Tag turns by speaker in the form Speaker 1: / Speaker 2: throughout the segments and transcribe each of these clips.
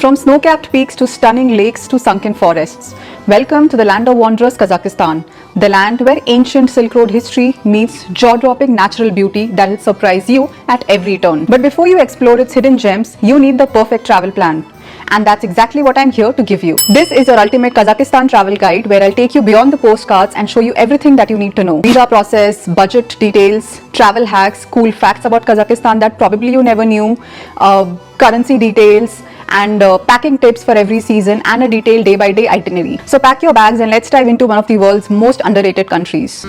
Speaker 1: From snow-capped peaks to stunning lakes to sunken forests, welcome to the land of wanderers, Kazakhstan, the land where ancient Silk Road history meets jaw-dropping natural beauty that will surprise you at every turn. But before you explore its hidden gems, you need the perfect travel plan. And that's exactly what I'm here to give you. This is your ultimate Kazakhstan travel guide where I'll take you beyond the postcards and show you everything that you need to know. Visa process, budget details, travel hacks, cool facts about Kazakhstan that probably you never knew, currency details, and packing tips for every season and a detailed day-by-day itinerary. So pack your bags and let's dive into one of the world's most underrated countries.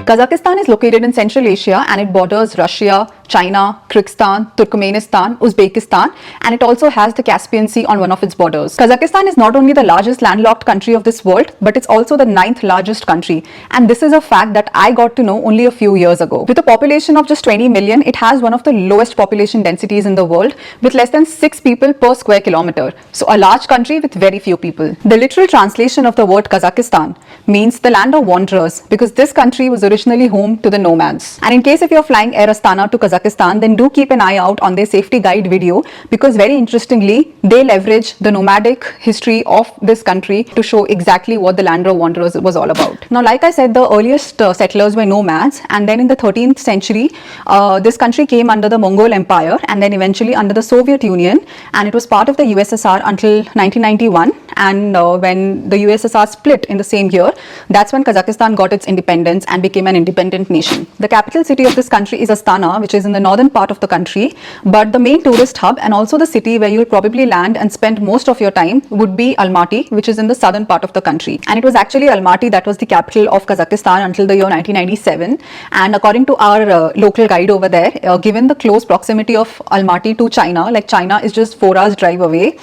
Speaker 1: Kazakhstan is located in Central Asia and it borders Russia, China, Kyrgyzstan, Turkmenistan, Uzbekistan, and it also has the Caspian Sea on one of its borders. Kazakhstan is not only the largest landlocked country of this world, but it's also the 9th largest country. And this is a fact that I got to know only a few years ago. With a population of just 20 million, it has one of the lowest population densities in the world with less than 6 people per square kilometer. So a large country with very few people. The literal translation of the word Kazakhstan means the land of wanderers because this country was originally home to the nomads. And in case if you're flying Air Astana to Kazakhstan, then do keep an eye out on their safety guide video because very interestingly, they leverage the nomadic history of this country to show exactly what the land of wanderers was all about. Now, like I said, the earliest settlers were nomads, and then in the 13th century, this country came under the Mongol Empire and then eventually under the Soviet Union, and it was part of the USSR until 1991. And when the USSR split in the same year, that's when Kazakhstan got its independence and became an independent nation. The capital city of this country is Astana, which is in the northern part of the country, but the main tourist hub and also the city where you'll probably land and spend most of your time would be Almaty, which is in the southern part of the country. And it was actually Almaty that was the capital of Kazakhstan until the year 1997. And according to our local guide over there, given the close proximity of Almaty to China, like China is just 4 hours drive away,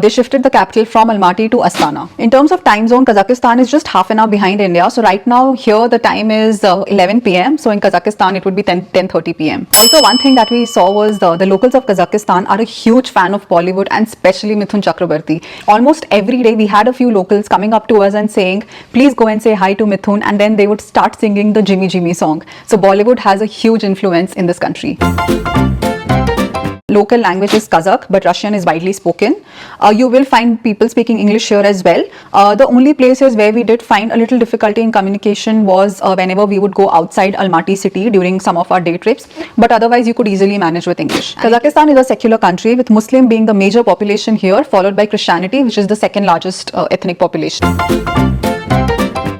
Speaker 1: they shifted the capital from Almaty to Astana. In terms of time zone, Kazakhstan is just half an hour behind India. So right now here the time is 11 p.m. So in Kazakhstan it would be 10:30 p.m. Also, one thing that we saw was the locals of Kazakhstan are a huge fan of Bollywood and especially Mithun Chakrabarti. Almost every day we had a few locals coming up to us and saying, please go and say hi to Mithun, and then they would start singing the Jimmy Jimmy song. So Bollywood has a huge influence in this country. Local language is Kazakh, but Russian is widely spoken. You will find people speaking English here as well. The only places where we did find a little difficulty in communication was whenever we would go outside Almaty city during some of our day trips, but otherwise you could easily manage with English. Kazakhstan is a secular country with Muslim being the major population here, followed by Christianity, which is the second largest ethnic population.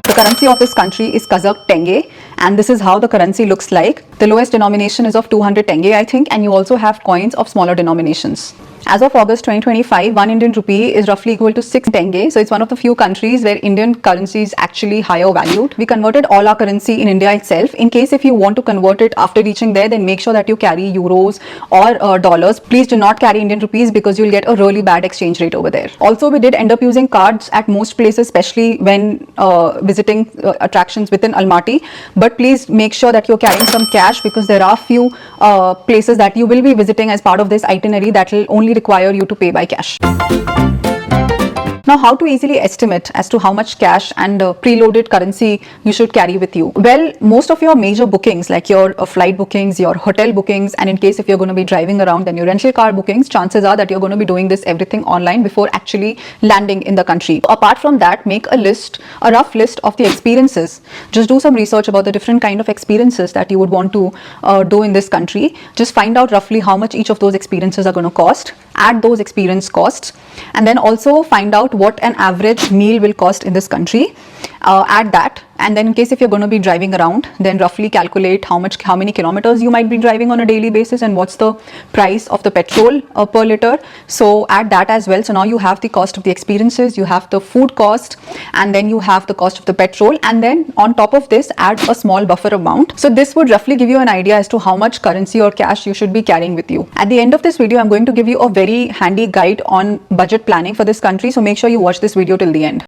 Speaker 1: The currency of this country is Kazakh tenge, and this is how the currency looks like. The lowest denomination is of 200 tenge, I think, and you also have coins of smaller denominations. As of August 2025, 1 Indian rupee is roughly equal to 6 tenge. So it's one of the few countries where Indian currency is actually higher valued. We converted all our currency in India itself. In case if you want to convert it after reaching there, then make sure that you carry euros or dollars. Please do not carry Indian rupees because you'll get a really bad exchange rate over there. Also, we did end up using cards at most places, especially when visiting attractions within Almaty. But please make sure that you're carrying some cash because there are few places that you will be visiting as part of this itinerary that will only require you to pay by cash. Now, how to easily estimate as to how much cash and preloaded currency you should carry with you? Well, most of your major bookings like your flight bookings, your hotel bookings, and in case if you're going to be driving around, then your rental car bookings, chances are that you're going to be doing this everything online before actually landing in the country. Apart from that, make a list, a rough list of the experiences. Just do some research about the different kind of experiences that you would want to do in this country. Just find out roughly how much each of those experiences are going to cost. Add those experience costs, and then also find out what an average meal will cost in this country. add that, and then in case if you're going to be driving around, then roughly calculate how many kilometers you might be driving on a daily basis and what's the price of the petrol per liter. So add that as well. So now you have the cost of the experiences, you have the food cost, and then you have the cost of the petrol, and then on top of this add a small buffer amount. So this would roughly give you an idea as to how much currency or cash you should be carrying with you. At the end of this video, I'm going to give you a very handy guide on budget planning for this country, so make sure you watch this video till the end.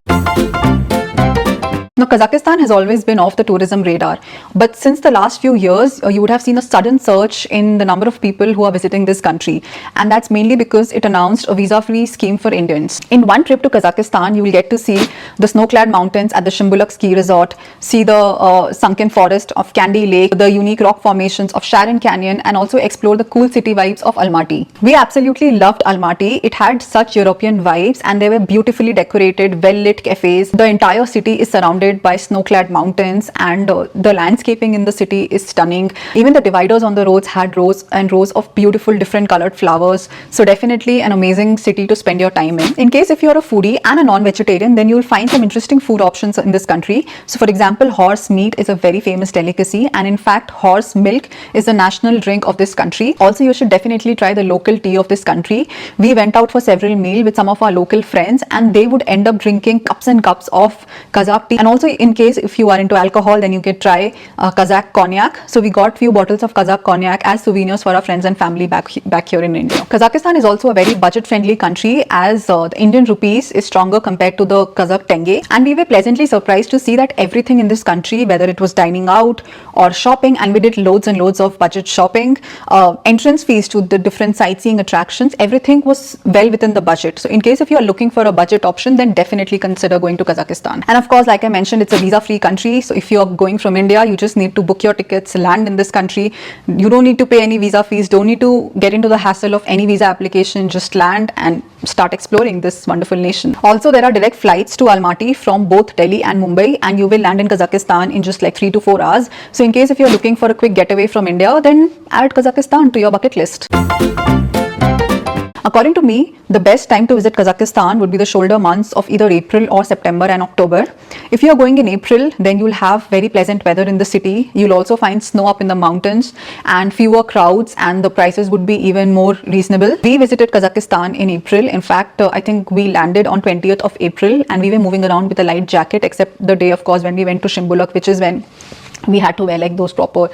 Speaker 1: Now, Kazakhstan has always been off the tourism radar, but since the last few years, you would have seen a sudden surge in the number of people who are visiting this country, and that's mainly because it announced a visa-free scheme for Indians. In one trip to Kazakhstan, you will get to see the snow-clad mountains at the Shymbulak ski resort, see the sunken forest of Kaindy Lake, the unique rock formations of Charyn Canyon, and also explore the cool city vibes of Almaty. We absolutely loved Almaty. It had such European vibes, and there were beautifully decorated, well-lit cafes. The entire city is surrounded by snow-clad mountains, and the landscaping in the city is stunning. Even the dividers on the roads had rows and rows of beautiful different colored flowers. So definitely an amazing city to spend your time in. In case if you're a foodie and a non-vegetarian, then you'll find some interesting food options in this country. So for example, horse meat is a very famous delicacy, and in fact horse milk is the national drink of this country. Also, you should definitely try the local tea of this country. We went out for several meals with some of our local friends, and they would end up drinking cups and cups of Kazakh tea. And also, in case if you are into alcohol, then you can try Kazakh cognac. So we got few bottles of Kazakh cognac as souvenirs for our friends and family back here in India. Kazakhstan is also a very budget friendly country, as the Indian rupees is stronger compared to the Kazakh tenge, and we were pleasantly surprised to see that everything in this country, whether it was dining out or shopping, and we did loads and loads of budget shopping, entrance fees to the different sightseeing attractions, everything was well within the budget. So in case if you are looking for a budget option, then definitely consider going to Kazakhstan. And of course, like I mentioned, it's a visa-free country. So if you're going from India, you just need to book your tickets, land in this country. You don't need to pay any visa fees, don't need to get into the hassle of any visa application, just land and start exploring this wonderful nation. Also, there are direct flights to Almaty from both Delhi and Mumbai, and you will land in Kazakhstan in just like 3 to 4 hours. So in case if you're looking for a quick getaway from India, then add Kazakhstan to your bucket list. According to me, the best time to visit Kazakhstan would be the shoulder months of either April or September and October. If you are going in April, then you'll have very pleasant weather in the city. You'll also find snow up in the mountains and fewer crowds, and the prices would be even more reasonable. We visited Kazakhstan in April. In fact, I think we landed on 20th of April, and we were moving around with a light jacket, except the day, of course, when we went to Shymbulak, which is when we had to wear like those proper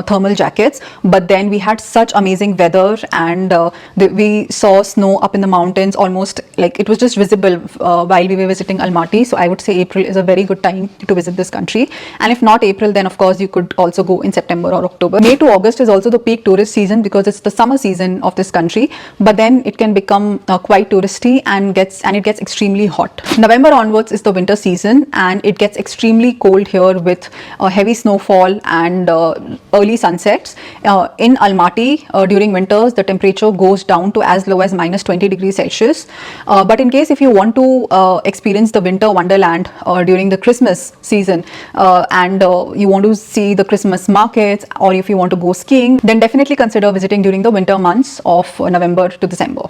Speaker 1: thermal jackets. But then we had such amazing weather, and we saw snow up in the mountains, almost like it was just visible while we were visiting Almaty. So I would say April is a very good time to visit this country. And if not April, then of course you could also go in September or October. May to August is also the peak tourist season because it's the summer season of this country, but then it can become quite touristy and it gets extremely hot. November onwards is the winter season, and it gets extremely cold here with heavy snowfall and early sunsets. In Almaty, during winters, the temperature goes down to as low as minus 20 degrees Celsius. But in case if you want to experience the winter wonderland during the Christmas season, and you want to see the Christmas markets, or if you want to go skiing, then definitely consider visiting during the winter months of November to December.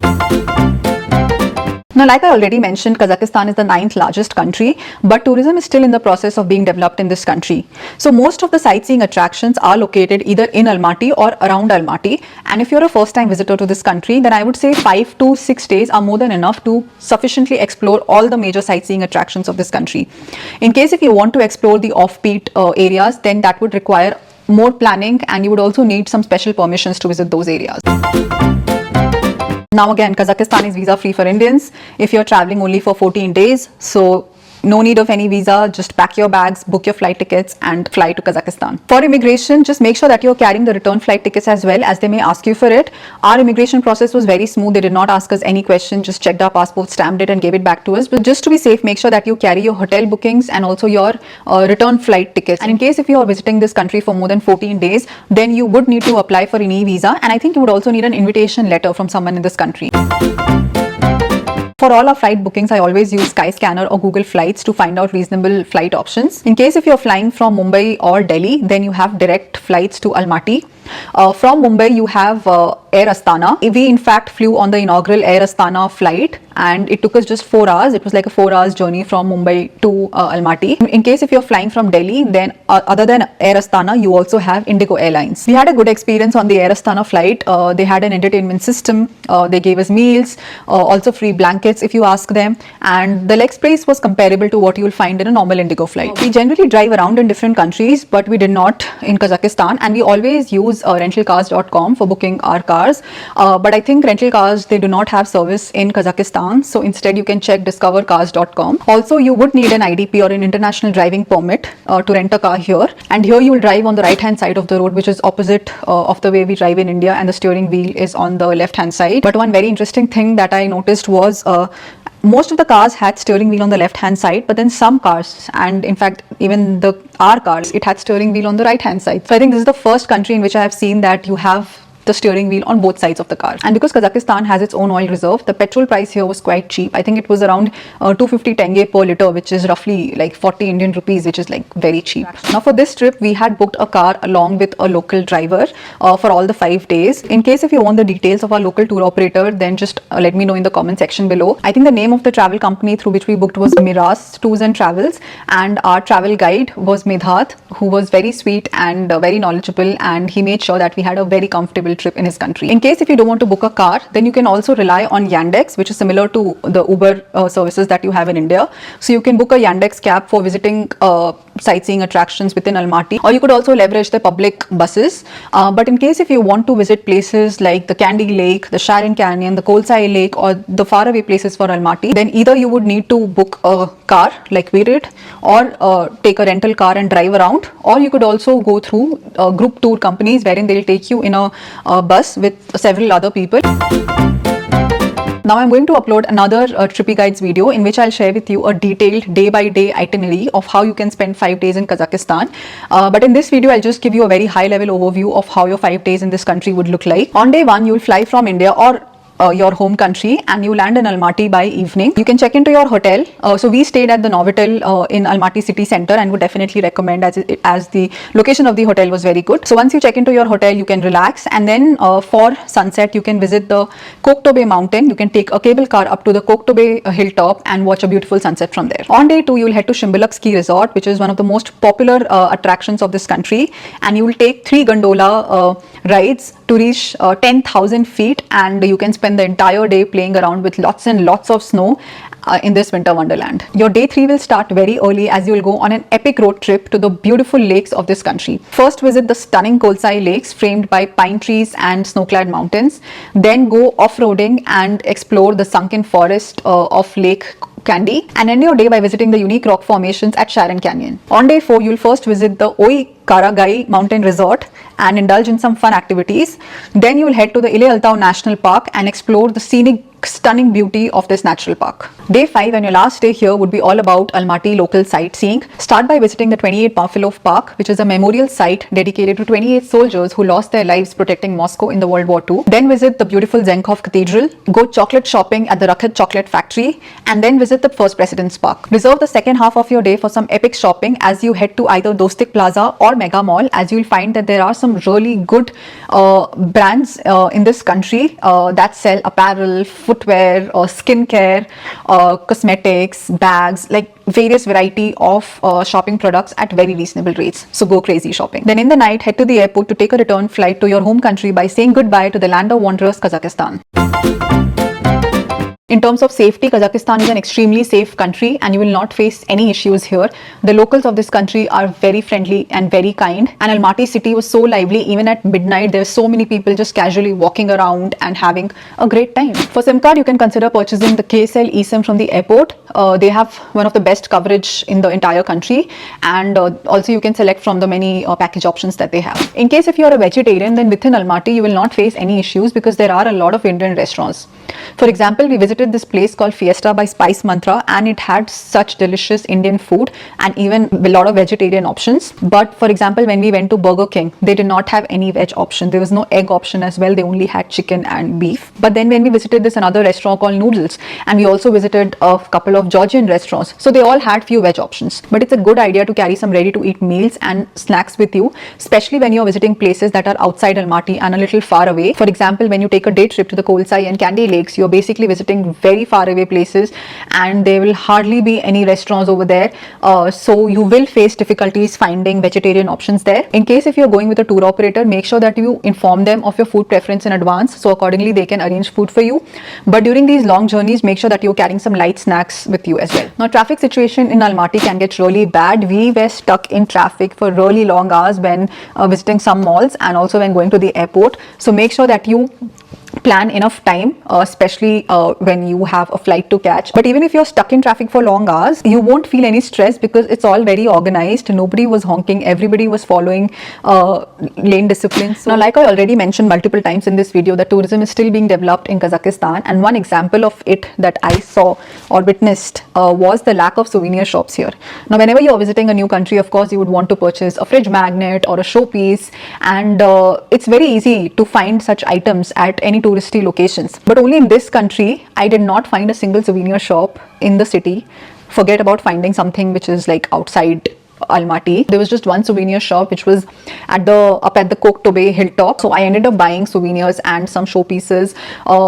Speaker 1: Now, like I already mentioned, Kazakhstan is the 9th largest country, but tourism is still in the process of being developed in this country. So most of the sightseeing attractions are located either in Almaty or around Almaty. And if you're a first-time visitor to this country, then I would say 5 to 6 days are more than enough to sufficiently explore all the major sightseeing attractions of this country. In case if you want to explore the offbeat areas, then that would require more planning, and you would also need some special permissions to visit those areas. Now again, Kazakhstan is visa free for Indians if you're traveling only for 14 days. So no need of any visa, just pack your bags, book your flight tickets and fly to Kazakhstan. For immigration, just make sure that you're carrying the return flight tickets as well, as they may ask you for it. Our immigration process was very smooth. They did not ask us any question, just checked our passport, stamped it and gave it back to us. But just to be safe, make sure that you carry your hotel bookings and also your return flight tickets. And in case if you are visiting this country for more than 14 days, then you would need to apply for an e-visa, and I think you would also need an invitation letter from someone in this country. For all our flight bookings, I always use Skyscanner or Google Flights to find out reasonable flight options. In case if you're flying from Mumbai or Delhi, then you have direct flights to Almaty. From Mumbai, you have Air Astana. We in fact flew on the inaugural Air Astana flight, and it took us just 4 hours. It was like a 4 hours journey from Mumbai to Almaty. In case if you're flying from Delhi, then other than Air Astana, you also have Indigo Airlines. We had a good experience on the Air Astana flight. They had an entertainment system. They gave us meals, also free blankets if you ask them, and the leg price was comparable to what you will find in a normal Indigo flight. We generally drive around in different countries, but we did not in Kazakhstan, and we always use rentalcars.com for booking our cars. But I think rental cars, they do not have service in Kazakhstan, so instead you can check discovercars.com. Also, you would need an IDP or an international driving permit to rent a car here, and here you will drive on the right hand side of the road, which is opposite of the way we drive in India, and the steering wheel is on the left hand side. But one very interesting thing that I noticed was most of the cars had steering wheel on the left hand side, but then some cars, and in fact even our cars, it had steering wheel on the right hand side. So I think this is the first country in which I have seen that you have the steering wheel on both sides of the car. And because Kazakhstan has its own oil reserve, the petrol price here was quite cheap. I think it was around 250 tenge per liter, which is roughly like 40 Indian rupees, which is like very cheap. Now for this trip, we had booked a car along with a local driver for all the 5 days. In case if you want the details of our local tour operator, then just let me know in the comment section below. I think the name of the travel company through which we booked was Miras Tours and Travels, and our travel guide was Medhat, who was very sweet and very knowledgeable, and he made sure that we had a very comfortable trip in his country. In case if you don't want to book a car, then you can also rely on Yandex, which is similar to the Uber services that you have in India. So you can book a Yandex cab for visiting sightseeing attractions within Almaty, or you could also leverage the public buses. But in case if you want to visit places like the Kaindy Lake, the Charyn Canyon, the Kolsai Lake, or the faraway places for Almaty, then either you would need to book a car like we did, or take a rental car and drive around, or you could also go through group tour companies wherein they'll take you in a bus with several other people. Now I'm going to upload another Trippy Guides video in which I'll share with you a detailed day-by-day itinerary of how you can spend 5 days in Kazakhstan. But in this video, I'll just give you a very high-level overview of how your 5 days in this country would look like. On day 1, you'll fly from India or your home country, and you land in Almaty by evening. You can check into your hotel. So we stayed at the Novotel in Almaty city center, and would definitely recommend as the location of the hotel was very good. So once you check into your hotel, you can relax, and then for sunset you can visit the Kok Tobe mountain. You can take a cable car up to the Kok Tobe hilltop and watch a beautiful sunset from there. On day 2, you will head to Shymbulak ski resort, which is one of the most popular attractions of this country, and you will take 3 gondola rides to reach 10,000 feet, and you can spend the entire day playing around with lots and lots of snow in this winter wonderland. Your day 3 will start very early, as you will go on an epic road trip to the beautiful lakes of this country. First, visit the stunning Kolsai lakes framed by pine trees and snow-clad mountains. Then go off-roading and explore the sunken forest of Lake Kaindy, and end your day by visiting the unique rock formations at Charyn Canyon. On day 4, you'll first visit the Qaraghai mountain resort and indulge in some fun activities. Then you will head to the Ile-Alatau National Park and explore the scenic stunning beauty of this natural park. Day 5 and your last day here would be all about Almaty local sightseeing. Start by visiting the 28 Buffalo Park, which is a memorial site dedicated to 28 soldiers who lost their lives protecting Moscow in the World War II. Then visit the beautiful Zenkov Cathedral, go chocolate shopping at the Rakhat Chocolate Factory, and then visit the First President's Park. Reserve the second half of your day for some epic shopping as you head to either Dostyk Plaza or Mega Mall, as you'll find that there are some really good brands in this country that sell apparel, footwear, skincare, cosmetics, bags, like various variety of shopping products at very reasonable rates. So go crazy shopping. Then in the night, head to the airport to take a return flight to your home country by saying goodbye to the land of wanderers, Kazakhstan. In terms of safety, Kazakhstan is an extremely safe country, and you will not face any issues here. The locals of this country are very friendly and very kind, and Almaty city was so lively. Even at midnight, there were so many people just casually walking around and having a great time. For SIM card, you can consider purchasing the KSL eSIM from the airport. They have one of the best coverage in the entire country, and also you can select from the many package options that they have. In case if you are a vegetarian, then within Almaty you will not face any issues because there are a lot of Indian restaurants. For example, we visited this place called Fiesta by Spice Mantra, and it had such delicious Indian food and even a lot of vegetarian options. But for example, when we went to Burger King, they did not have any veg option. There was no egg option as well. They only had chicken and beef. But then when we visited this another restaurant called Noodles, and we also visited a couple of Georgian restaurants, so they all had few veg options. But it's a good idea to carry some ready to eat meals and snacks with you, especially when you're visiting places that are outside Almaty and a little far away. For example, when you take a day trip to the Kolsai and Kaindy lakes, you're basically visiting very far away places and there will hardly be any restaurants over there, so you will face difficulties finding vegetarian options there. In case if you're going with a tour operator, make sure that you inform them of your food preference in advance, so accordingly they can arrange food for you. But during these long journeys, make sure that you're carrying some light snacks with you as well. Now, traffic situation in Almaty can get really bad. We were stuck in traffic for really long hours when visiting some malls and also when going to the airport. So make sure that you plan enough time, especially when you have a flight to catch. But even if you're stuck in traffic for long hours, you won't feel any stress because it's all very organized. Nobody was honking, everybody was following lane discipline. So now, like I already mentioned multiple times in this video, that tourism is still being developed in Kazakhstan, and one example of it that I saw or witnessed was the lack of souvenir shops here. Now, whenever you're visiting a new country, of course you would want to purchase a fridge magnet or a showpiece, and it's very easy to find such items at any touristy locations. But only in this country, I did not find a single souvenir shop in the city. Forget about finding something which is like outside Almaty. There was just one souvenir shop which was up at the Kok Tobe hilltop. So I ended up buying souvenirs and some showpieces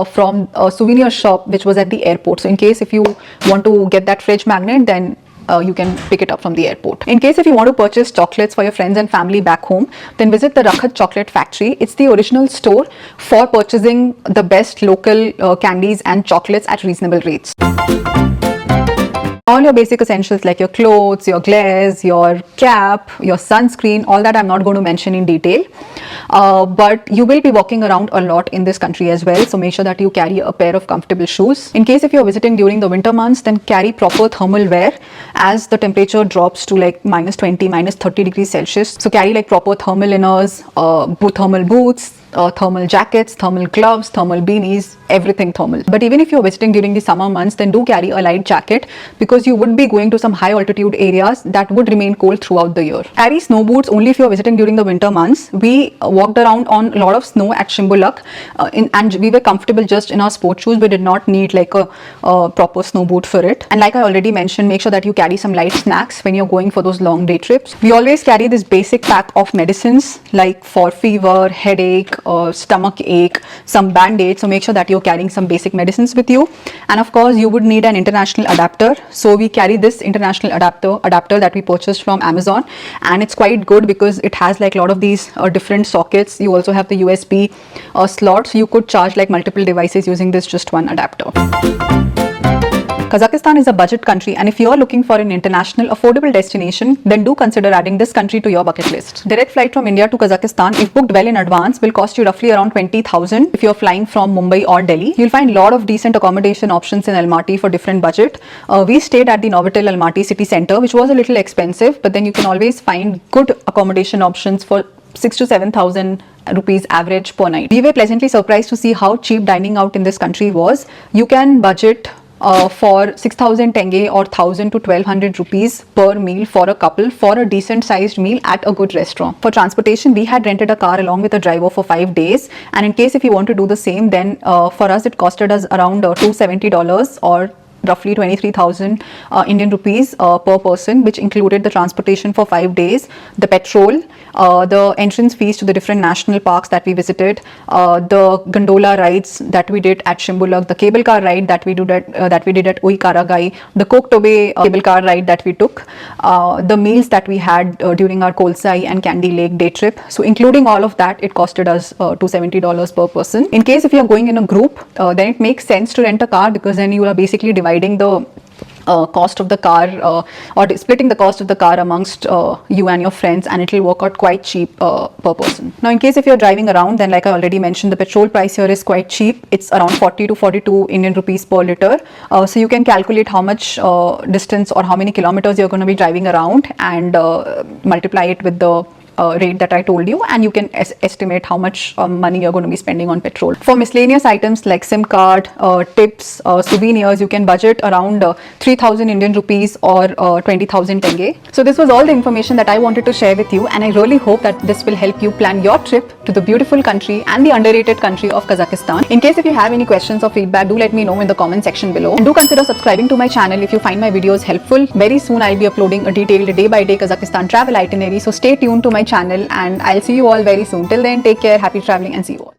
Speaker 1: from a souvenir shop which was at the airport. So in case if you want to get that fridge magnet, then you can pick it up from the airport. In case if you want to purchase chocolates for your friends and family back home, then visit the Rakhat Chocolate Factory. It's the original store for purchasing the best local candies and chocolates at reasonable rates. All your basic essentials like your clothes, your glares, your cap, your sunscreen, all that I'm not going to mention in detail. But you will be walking around a lot in this country as well, so make sure that you carry a pair of comfortable shoes. In case if you're visiting during the winter months, then carry proper thermal wear as the temperature drops to like -20, -30 degrees Celsius. So carry like proper thermal inners, thermal boots, thermal jackets, thermal gloves, thermal beanies, everything thermal. But even if you're visiting during the summer months, then do carry a light jacket because you would be going to some high altitude areas that would remain cold throughout the year. Carry snow boots only if you're visiting during the winter months. We walked around on a lot of snow at Shymbulak and we were comfortable just in our sports shoes. We did not need like a proper snow boot for it. And like I already mentioned, make sure that you carry some light snacks when you're going for those long day trips. We always carry this basic pack of medicines like for fever, headache, stomach ache, some band-aids. So make sure that you're carrying some basic medicines with you. And of course you would need an international adapter. So we carry this international adapter that we purchased from Amazon, and it's quite good because it has like a lot of these different sockets. You also have the USB slots. You could charge like multiple devices using this just one adapter. Kazakhstan is a budget country, and if you are looking for an international affordable destination, then do consider adding this country to your bucket list. Direct flight from India to Kazakhstan, if booked well in advance, will cost you roughly around 20,000 if you're flying from Mumbai or Delhi. You'll find a lot of decent accommodation options in Almaty for different budget. We stayed at the Novotel Almaty city center, which was a little expensive, but then you can always find good accommodation options for 6,000 to 7,000 rupees average per night. We were pleasantly surprised to see how cheap dining out in this country was. You can budget for 6,000 tenge or 1,000 to 1,200 rupees per meal for a couple for a decent sized meal at a good restaurant. For transportation, we had rented a car along with a driver for 5 days, and in case if you want to do the same, then for us it costed us around $270 or roughly 23,000 Indian rupees per person, which included the transportation for 5 days, the petrol, the entrance fees to the different national parks that we visited, the gondola rides that we did at Shymbulak, the cable car ride that we did at Qaraghai, the Kok Tobe cable car ride that we took, the meals that we had during our Kolsai and Kaindy Lake day trip. So including all of that, it costed us $270 per person. In case if you are going in a group, then it makes sense to rent a car because then you are basically dividing the cost of the car or splitting the cost of the car amongst you and your friends, and it will work out quite cheap per person. Now in case if you're driving around, then like I already mentioned, the petrol price here is quite cheap. It's around 40 to 42 Indian rupees per liter. So you can calculate how much distance or how many kilometers you're going to be driving around and multiply it with the rate that I told you, and you can estimate how much money you're going to be spending on petrol. For miscellaneous items like SIM card, tips, souvenirs, you can budget around 3,000 Indian rupees or 20,000 tenge. So this was all the information that I wanted to share with you, and I really hope that this will help you plan your trip to the beautiful country and the underrated country of Kazakhstan. In case if you have any questions or feedback, do let me know in the comment section below. And do consider subscribing to my channel if you find my videos helpful. Very soon I'll be uploading a detailed day-by-day Kazakhstan travel itinerary. So stay tuned to my channel, and I'll see you all very soon. Till then, take care, happy traveling, and see you all.